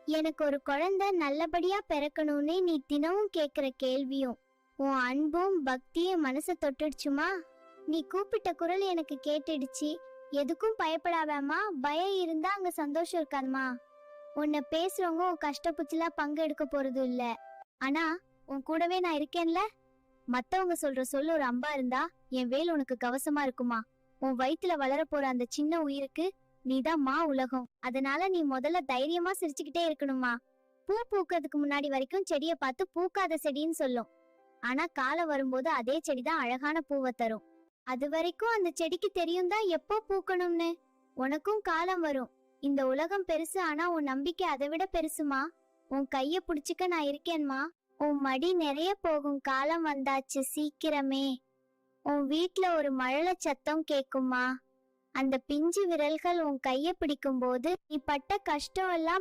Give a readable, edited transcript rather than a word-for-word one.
எனக்கு ஒரு குழந்தை நல்லபடியா பிறக்கணும்னு நீ தினமும் கேக்குற கேள்வியும் உன் அன்பும் பக்தியும் மனசை தொட்டுடுச்சுமா. நீ கூப்பிட்ட குரல் எனக்கு கேட்டுடுச்சு. எதுக்கும் பயப்படாதம்மா. பயம் இருந்தா அங்க சந்தோஷம் இருக்காதுமா. உன்னை பேசுறவங்க உன் கஷ்டப்புச்சுல பங்கு எடுக்க போறது இல்ல. ஆனா உன் கூடவே நான் இருக்கேன்ல. மத்தவங்க சொல்ற சொல்லு ஒரு அம்பா இருந்தா என் வேல் உனக்கு கவசமா இருக்குமா. உன் வயித்துல வளர போற அந்த சின்ன உயிருக்கு நீதான் மா உலகம். அதனால நீ முதல்ல தைரியமா சிரிச்சுக்கிட்டே இருக்கணுமா. பூ பூக்கிறதுக்கு முன்னாடி வரைக்கும் செடியை பார்த்து பூக்காத செடின்னு சொல்லும். ஆனா காலம் வரும்போது அதே செடிதான் அழகான பூவை தரும். அது வரைக்கும் அந்த செடிக்கு தெரியும் தான் எப்போ பூக்கணும்னு. உனக்கும் காலம் வரும். இந்த உலகம் பெருசு, ஆனா உன் நம்பிக்கை அதை விட பெருசுமா. உன் கைய புடிச்சுக்க நான் இருக்கேன்மா. உன் மடி நிறைய போகும் காலம் வந்தாச்சு சீக்கிரமே. உன் வீட்ல ஒரு மழலை சத்தம் கேக்குமா. அந்த பிஞ்சு விரல்கள் உன் கைய பிடிக்கும் போது நீ பட்ட கஷ்டம் எல்லாம்